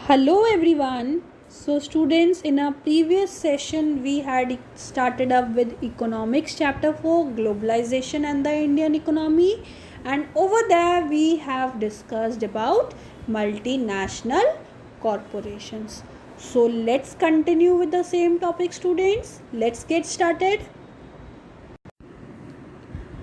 Hello everyone. So students, in our previous session we had started up with economics chapter 4, globalization and the Indian economy, and over there we have discussed about multinational corporations. So let's continue with the same topic, students. Let's get started.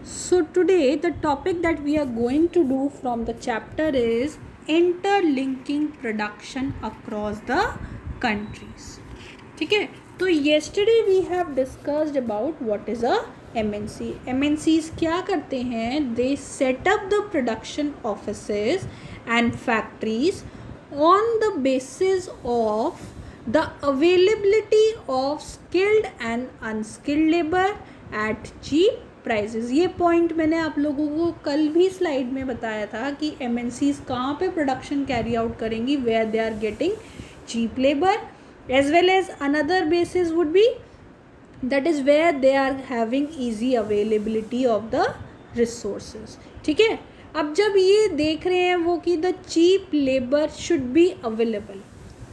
So today the topic that we are going to do from the chapter is interlinking production across the countries. ठीक है, तो yesterday we have discussed about what is a MNC. MNCs क्या करते हैं? They set up the production offices and factories on the basis of the availability of skilled and unskilled labor at cheap prices. ये point मैंने आप लोगों को कल भी स्लाइड में बताया था कि MNCs कहाँ पे प्रोडक्शन कैरी आउट करेंगी, where they are getting cheap labour, as well as another basis would be that is where they are having easy availability of the resources. ठीक है, अब जब ये देख रहे हैं वो कि the cheap labour should be available,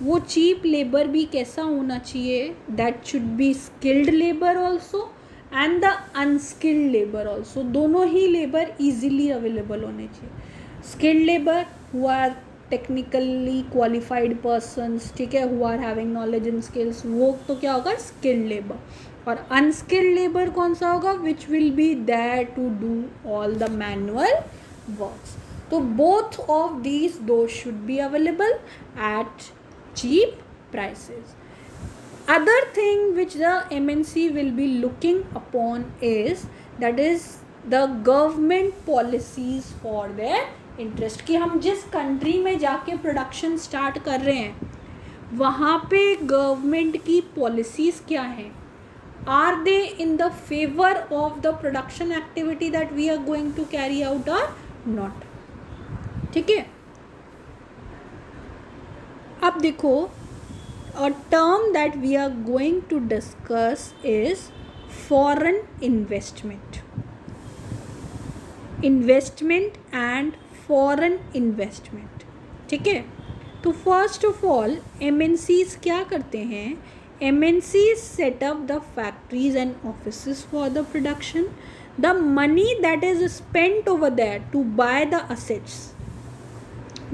वो चीप लेबर भी कैसा होना चाहिए? That should be skilled labour also and the unskilled labour also. दोनों ही लेबर ईजिली अवेलेबल होने चाहिए. Skilled labour who are technically qualified persons, ठीक है, who are having knowledge and skills, वो तो क्या होगा? Skilled labour. और अनस्किल्ड लेबर कौन सा होगा? Which will be there to do all the manual works. तो बोथ ऑफ दीज दो should be available at cheap prices. Other thing which the MNC will be looking upon is that is the government policies for their interest. कि हम जिस country में जाके production start कर रहे हैं वहाँ पे गवर्नमेंट की पॉलिसीज़ क्या हैं? Are they in the favour of the production activity that we are going to carry out or not. ठीक है, अब देखो, a term that we are going to discuss is foreign investment. Investment and foreign investment. ठीक है, तो first of all MNCs क्या करते हैं? MNCs set up the factories and offices for the production. The money that is spent over there to buy the assets,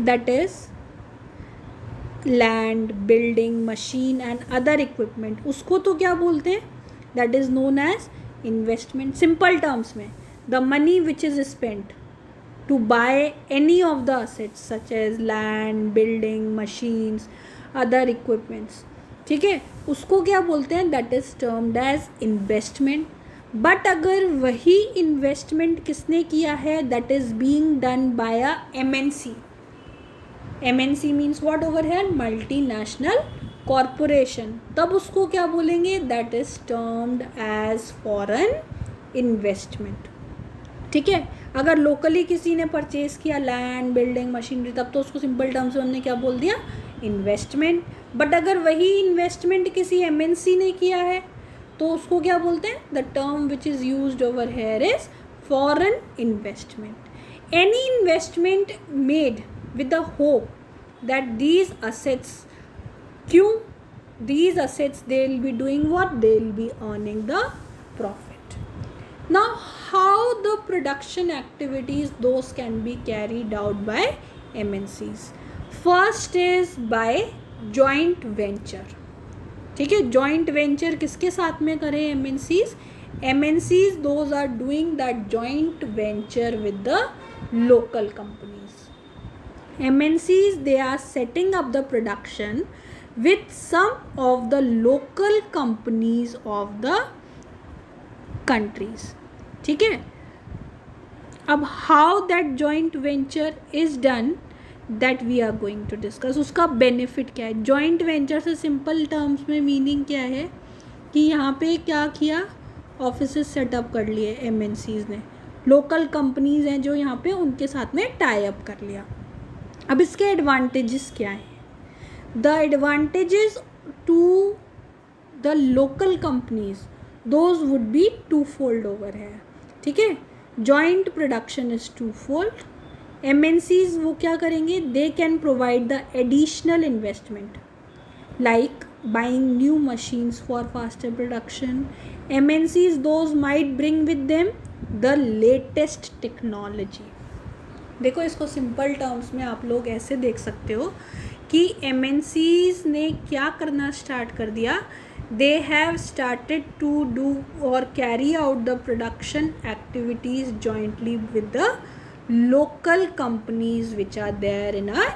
that is land, building, machine and other equipment, उसको तो क्या बोलते हैं? That is known as investment. Simple terms में the money which is spent to buy any of the assets such as land, building, machines, other equipments, ठीक है, उसको क्या बोलते हैं? That is termed as investment. But अगर वही investment किसने किया है? That is being done by a MNC. MNC means what over here? Multinational corporation. तब उसको क्या बोलेंगे? That is termed as foreign investment. ठीक है, अगर लोकली किसी ने परचेज किया लैंड, बिल्डिंग, मशीनरी, तब तो उसको सिंपल टर्म्स में हमने क्या बोल दिया? इन्वेस्टमेंट. बट अगर वही इन्वेस्टमेंट किसी MNC ने किया है तो उसको क्या बोलते हैं? The term which is used over here is foreign investment. Any investment made with the hope that these assets, these assets they will be doing what? They will be earning the profit. Now how the production activities those can be carried out by MNCs? First is by joint venture. ठीक है, joint venture किसके साथ में करें MNCs? MNCs those are doing that joint venture with the local companies. MNCs they are setting up the production with some of the local companies of the countries. ठीक है, अब how that joint venture is done that we are going to discuss. उसका benefit क्या है? joint venture से simple terms में meaning क्या है कि यहाँ पे क्या किया? ऑफिसेस सेटअप कर लिए MNCs ने, लोकल कंपनीज हैं जो यहाँ पे उनके साथ में टाई अप कर लिया. अब इसके एडवांटेजेस क्या हैं? The advantages to the local companies those would be two fold over है. ठीक है, joint production is two fold. MNCs वो क्या करेंगे, they can provide the additional investment like buying new machines for faster production. MNCs those might bring with them the latest technology. देखो इसको simple terms में आप लोग ऐसे देख सकते हो कि MNCs ने क्या करना स्टार्ट कर दिया, they have started to do or carry out the production activities jointly with the local companies which are there in our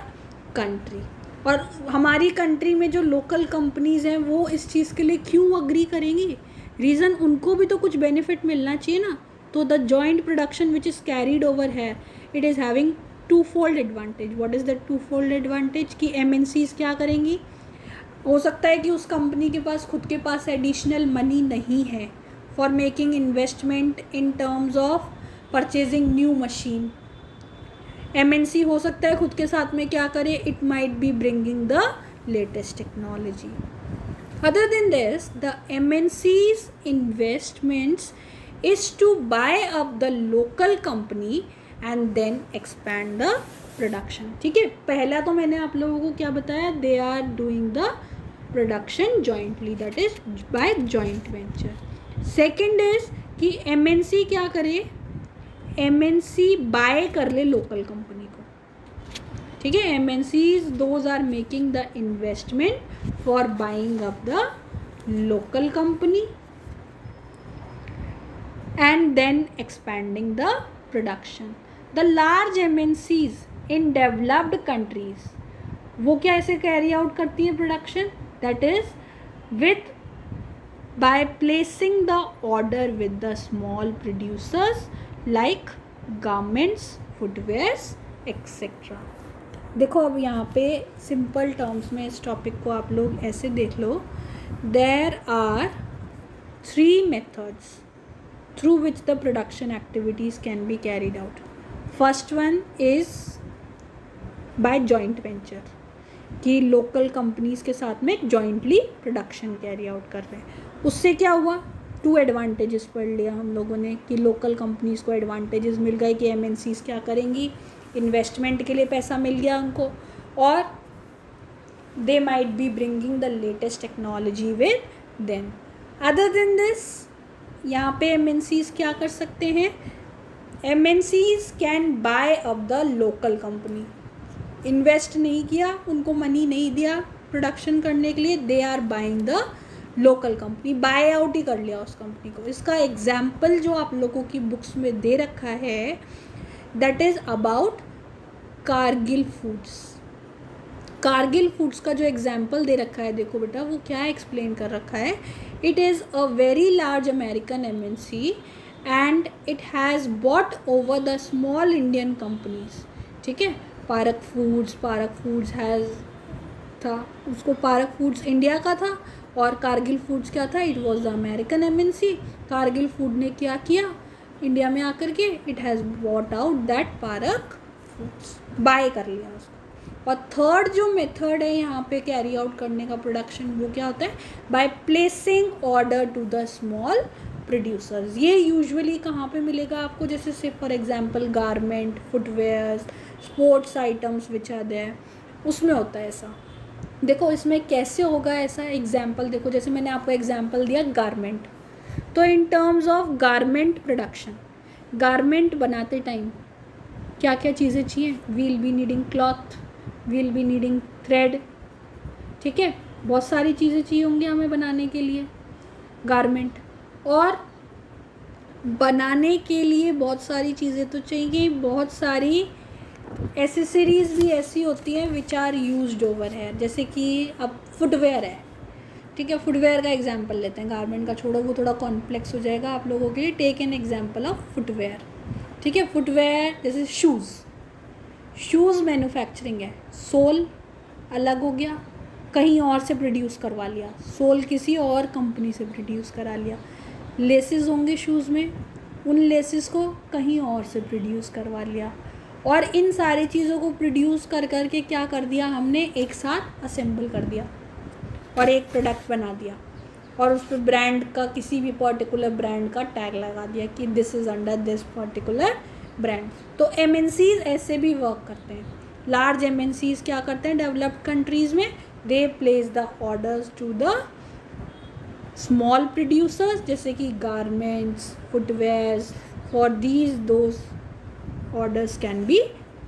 country. और हमारी कंट्री में जो लोकल कंपनीज़ हैं वो इस चीज़ के लिए क्यों अग्री करेंगी, रीज़न उनको भी तो कुछ बेनिफिट मिलना चाहिए ना. तो the joint production which is carried over है, it is having two fold advantage. What is the two fold advantage कि MNCs क्या करेंगी, हो सकता है कि उस कंपनी के पास खुद के पास एडिशनल मनी नहीं है for making investment in terms of purchasing new machine. MNC हो सकता है खुद के साथ में क्या करे, it might be bringing the latest technology. Other than this the MNC's investments is to buy up the local company and then expand the production. ठीक है, पहला तो मैंने आप लोगों को क्या बताया, they are doing the production jointly, that is by joint venture. Second is कि MNC क्या करे, MNC बाय कर ले लोकल कंपनी को. ठीक है, MNCs those are making the investment for buying up the local company and then expanding the production. The large MNCs in developed countries वो क्या ऐसे कैरी आउट करती हैं production, that is with by placing the order with the small producers like garments, footwears, etc. देखो अब यहाँ पे simple terms में इस टॉपिक को आप लोग ऐसे देख लो, there are 3 methods through which the production activities can be carried out. First one is by joint venture, कि लोकल कंपनीज के साथ में जॉइंटली प्रोडक्शन कैरी आउट कर रहे हैं. उससे क्या हुआ, 2 एडवांटेजेस पढ़ लिया हम लोगों ने कि लोकल कंपनीज को एडवांटेजेस मिल गए कि MNCs क्या करेंगी, इन्वेस्टमेंट के लिए पैसा मिल गया उनको, और they might be bringing the latest technology with them. Other than this यहाँ पे MNCs क्या कर सकते हैं, MNCs can buy up the local company. Invest नहीं किया, उनको मनी नहीं दिया प्रोडक्शन करने के लिए, they are buying the local company, buy out ही कर लिया उस कंपनी को. इसका एग्जाम्पल जो आप लोगों की बुक्स में दे रखा है, that is about Kargil foods. Kargil foods का जो एग्जाम्पल दे रखा है, देखो बेटा वो क्या एक्सप्लेन कर रखा है, it is a very large American MNC and it has bot over the small Indian companies. ठीक है, पारक फूड्स हैज़ था, उसको पारक फूड्स इंडिया का था और कारगिल फूड्स क्या था, it was the American MNC. Cargill food ने क्या किया इंडिया में आकर के, it has bought out that Parakh foods, buy कर लिया उसको. और थर्ड जो मेथड है यहाँ पे कैरी आउट करने का प्रोडक्शन, वो क्या होता है, by placing order to the small producers. ये यूजुअली कहाँ पे मिलेगा आपको, जैसे से for example garment, footwears, sports items which are there, उसमें होता है ऐसा. देखो इसमें कैसे होगा ऐसा एग्जाम्पल, देखो जैसे मैंने आपको एग्जाम्पल दिया गारमेंट, तो in terms of garment production, garment बनाते टाइम क्या क्या चीज़ें चाहिए, we'll be needing cloth, we'll be needing thread. ठीक है, बहुत सारी चीज़ें चाहिए होंगी हमें बनाने के लिए गारमेंट, और बनाने के लिए बहुत सारी चीज़ें तो चाहिए, बहुत सारी एसेसरीज़ भी ऐसी होती हैं विच आर यूज्ड ओवर है. जैसे कि अब फुटवेयर है, ठीक है, फुटवेयर का एग्जांपल लेते हैं, गारमेंट का छोड़ो वो थोड़ा कॉम्प्लेक्स हो जाएगा आप लोगों के लिए. Take an example of footwear. ठीक है, फुटवेयर जैसे शूज़ मैन्युफैक्चरिंग है, सोल अलग हो गया, कहीं और से प्रोड्यूस करवा लिया, सोल किसी और कंपनी से प्रोड्यूस करा लिया. लेसेस होंगे शूज़ में, उन लेसेस को कहीं और से प्रोड्यूस करवा लिया, और इन सारी चीज़ों को प्रोड्यूस कर कर के क्या कर दिया हमने, एक साथ असेंबल कर दिया और एक प्रोडक्ट बना दिया, और उस पर ब्रांड का, किसी भी पर्टिकुलर ब्रांड का टैग लगा दिया कि this is under this particular brand. तो MNCs ऐसे भी वर्क करते हैं। लार्ज MNCs क्या करते हैं डेवलप्ड कंट्रीज़ में, they place the orders to the small producers, जैसे कि garments, footwears, for these those orders can be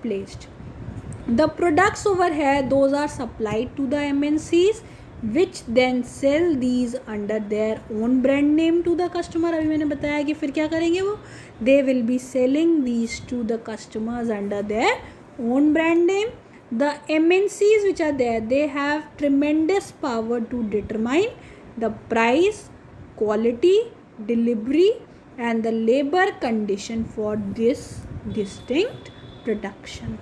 placed. The products over here, those are supplied to the MNCs which then sell these under their own brand name to the customer. अभी मैंने बताया कि फिर क्या करेंगे वो, they will be selling these to the customers under their own brand name. The MNCs which are there, they have tremendous power to determine the price, quality, delivery and the labor condition for this distinct production.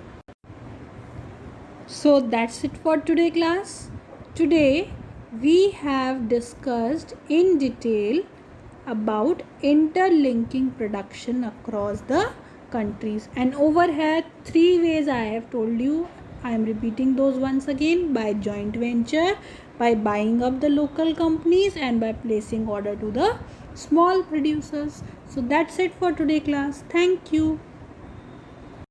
So that's it for today class. Today we have discussed in detail about interlinking production across the countries, and over here 3 ways I have told you. I am repeating those once again: by joint venture, by buying up the local companies, and by placing order to the small producers. So that's it for today class. Thank you.